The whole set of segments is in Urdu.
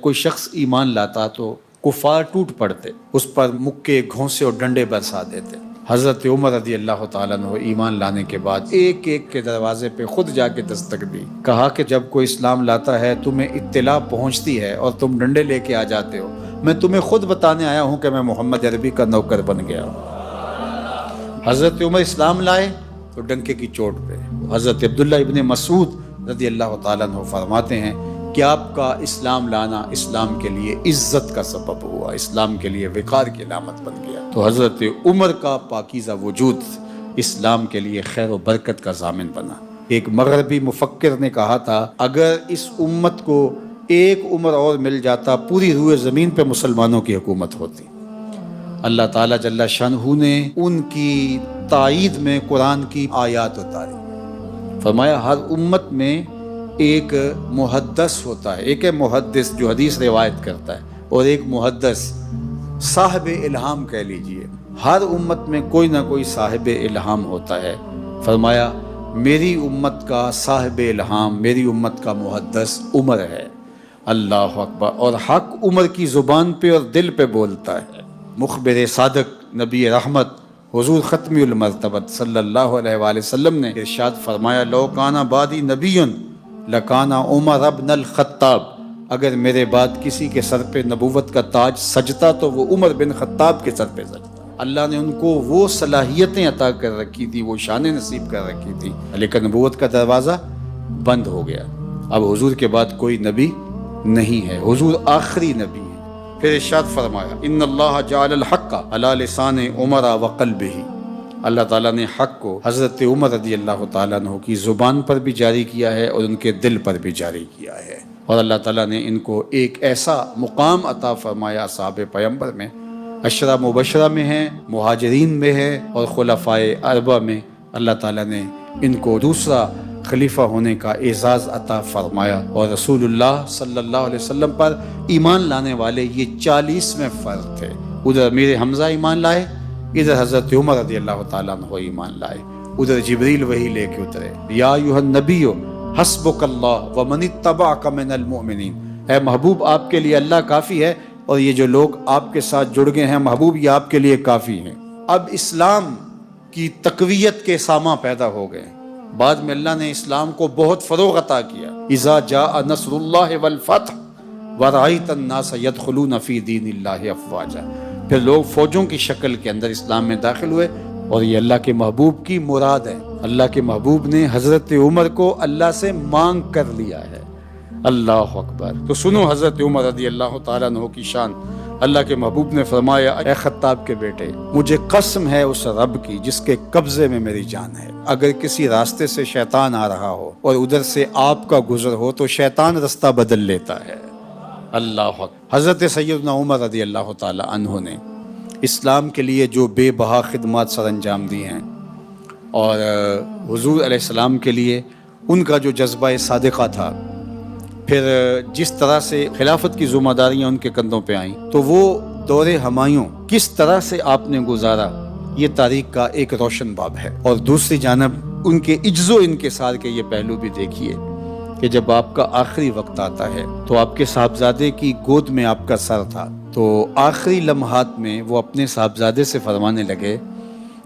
کوئی شخص ایمان لاتا تو کفار ٹوٹ پڑتے، اس پر مکے، گھونسے اور ڈنڈے برسا دیتے۔ حضرت عمر رضی اللہ تعالیٰ عنہ ایمان لانے کے بعد ایک ایک کے دروازے پہ خود جا کے دستک دی، کہا کہ جب کوئی اسلام لاتا ہے تمہیں اطلاع پہنچتی ہے اور تم ڈنڈے لے کے آ جاتے ہو، میں تمہیں خود بتانے آیا ہوں کہ میں محمد عربی کا نوکر بن گیا ہوں۔ حضرت عمر اسلام لائے تو ڈنکے کی چوٹ پہ۔ حضرت عبداللہ ابن مسعود رضی اللہ تعالیٰ عنہ فرماتے ہیں کہ آپ کا اسلام لانا اسلام کے لیے عزت کا سبب ہوا، اسلام کے لیے وقار کی علامت بن گیا۔ تو حضرت عمر کا پاکیزہ وجود اسلام کے لیے خیر و برکت کا ضامن بنا۔ ایک مغربی مفکر نے کہا تھا اگر اس امت کو ایک عمر اور مل جاتا پوری روئے زمین پہ مسلمانوں کی حکومت ہوتی۔ اللہ تعالیٰ جل شانہ نے ان کی تائید میں قرآن کی آیات اتاری، فرمایا ہر امت میں ایک محدث ہوتا ہے، ایک ہے محدث جو حدیث روایت کرتا ہے، اور ایک محدث صاحب الہام کہہ لیجئے۔ ہر امت میں کوئی نہ کوئی صاحب الہام ہوتا ہے۔ فرمایا میری امت کا صاحب الہام، میری امت کا محدث عمر ہے۔ اللہ اکبر۔ اور حق عمر کی زبان پہ اور دل پہ بولتا ہے۔ مخبر صادق نبی رحمت حضور ختمی المرتبت صلی اللہ علیہ وآلہ وسلم نے ارشاد فرمایا لو کانا بعدی نبی لکانا عمر ابن الخطاب، اگر میرے بعد کسی کے سر پہ نبوت کا تاج سجتا تو وہ عمر بن خطاب کے سر پہ سجتا۔ اللہ نے ان کو وہ صلاحیتیں عطا کر رکھی تھی، وہ شانیں نصیب کر رکھی تھی، لیکن نبوت کا دروازہ بند ہو گیا۔ اب حضور کے بعد کوئی نبی نہیں ہے، حضور آخری نبی ہے۔ پھر ارشاد فرمایا ان اللہ جعل الحق علی لسان عمر وقلبہ، اللہ تعالیٰ نے حق کو حضرت عمر رضی اللہ تعالیٰ عنہ کی زبان پر بھی جاری کیا ہے اور ان کے دل پر بھی جاری کیا ہے۔ اور اللہ تعالیٰ نے ان کو ایک ایسا مقام عطا فرمایا اصحاب پیغمبر میں، عشرہ مبشرہ میں ہے، مہاجرین میں ہے، اور خلفائے اربعہ میں اللہ تعالیٰ نے ان کو دوسرا خلیفہ ہونے کا اعزاز عطا فرمایا۔ اور رسول اللہ صلی اللہ علیہ وسلم پر ایمان لانے والے یہ 40ویں فرد تھے۔ ادھر امیر حمزہ ایمان لائے، ادھر حضرت عمر رضی اللہ تعالیٰ عنہ ایمان لائے، ادھر جبریل وحی لے کے اترے، یا ایھا النبی حسبک اللہ ومن اتبعک من المؤمنین، اے محبوب آپ کے لیے اللہ کافی ہے اور یہ جو لوگ آپ کے ساتھ جڑ گئے ہیں محبوب یہ آپ کے لیے کافی ہیں۔ اب اسلام کی تقویت کے ساماں پیدا ہو گئے۔ بعد میں اللہ نے اسلام کو بہت فروغ عطا کیا۔ اذا جاء نصر اللہ والفتح ورأیت الناس یدخلون فی دین اللہ افواجا، پھر لوگ فوجوں کی شکل کے اندر اسلام میں داخل ہوئے، اور یہ اللہ کے محبوب کی مراد ہے۔ اللہ کے محبوب نے حضرت عمر کو اللہ سے مانگ کر لیا ہے۔ اللہ اکبر۔ تو سنو حضرت عمر رضی اللہ تعالیٰ عنہ کی شان۔ اللہ کے محبوب نے فرمایا اے خطاب کے بیٹے، مجھے قسم ہے اس رب کی جس کے قبضے میں میری جان ہے، اگر کسی راستے سے شیطان آ رہا ہو اور ادھر سے آپ کا گزر ہو تو شیطان رستہ بدل لیتا ہے۔ اللہ اکبر۔ حضرت سیدنا عمر رضی اللہ تعالیٰ عنہ نے اسلام کے لیے جو بے بہا خدمات سر انجام دی ہیں، اور حضور علیہ السلام کے لیے ان کا جو جذبہ صادقہ تھا، پھر جس طرح سے خلافت کی ذمہ داریاں ان کے کندھوں پہ آئیں، تو وہ دور ہمایوں کس طرح سے آپ نے گزارا، یہ تاریخ کا ایک روشن باب ہے۔ اور دوسری جانب ان کے عجز و انکسار کے یہ پہلو بھی دیکھیے کہ جب آپ کا آخری وقت آتا ہے تو آپ کے صاحبزادے کی گود میں آپ کا سر تھا، تو آخری لمحات میں وہ اپنے صاحبزادے سے فرمانے لگے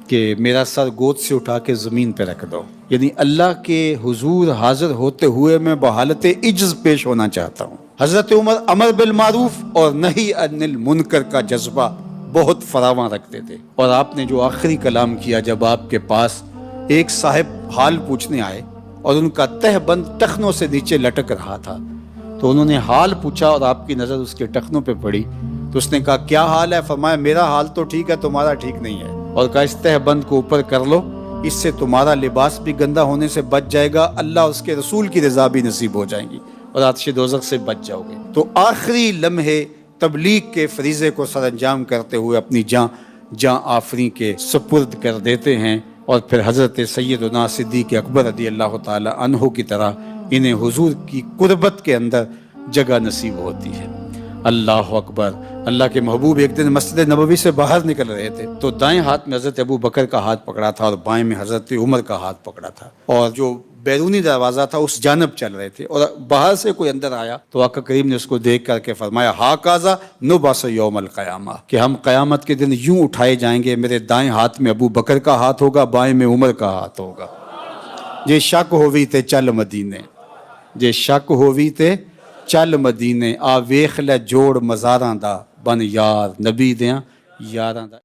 کہ میرا سر گود سے اٹھا کے زمین پہ رکھ دو، یعنی اللہ کے حضور حاضر ہوتے ہوئے میں بحالت عجز پیش ہونا چاہتا ہوں۔ حضرت عمر امر بالمعروف اور نہی عن المنکر کا جذبہ بہت فراواں رکھتے تھے، اور آپ نے جو آخری کلام کیا جب آپ کے پاس ایک صاحب حال پوچھنے آئے اور ان کا تہ بند ٹخنوں سے نیچے لٹک رہا تھا، تو انہوں نے حال پوچھا اور آپ کی نظر اس کے ٹخنوں پہ پڑی، تو اس نے کہا کیا حال ہے؟ فرمایا میرا حال تو ٹھیک ہے، تمہارا ٹھیک نہیں ہے، اور کہا اس تہ بند کو اوپر کر لو، اس سے تمہارا لباس بھی گندا ہونے سے بچ جائے گا، اللہ اس کے رسول کی رضا بھی نصیب ہو جائیں گی، اور آتش دوزخ سے بچ جاؤ گے۔ تو آخری لمحے تبلیغ کے فریضے کو سر انجام کرتے ہوئے اپنی جاں آفریں کے سپرد کر دیتے ہیں، اور پھر حضرت سیدنا صدیق اکبر رضی اللہ تعالی عنہ کی طرح انہیں حضور کی قربت کے اندر جگہ نصیب ہوتی ہے۔ اللہ اکبر۔ اللہ کے محبوب ایک دن مسجد نبوی سے باہر نکل رہے تھے، تو دائیں ہاتھ میں حضرت ابو بکر کا ہاتھ پکڑا تھا اور بائیں میں حضرت عمر کا ہاتھ پکڑا تھا، اور جو بیرونی دروازہ تھا اس جانب چل رہے تھے اور باہر سے کوئی اندر آیا تو آقا کریم نے اس کو دیکھ کر کے فرمایا ہاکذا نبعث یوم القیامہ، کہ ہم قیامت کے دن یوں اٹھائے جائیں گے، میرے دائیں ہاتھ میں ابو بکر کا ہاتھ ہوگا، بائیں میں عمر کا ہاتھ ہوگا۔ جے شک ہووی تے چل مدینے، جے شک ہووی تے چل مدینے، آ ویخ لے جوڑ مزاراں دا بن یار نبی دیاں یاراں دا۔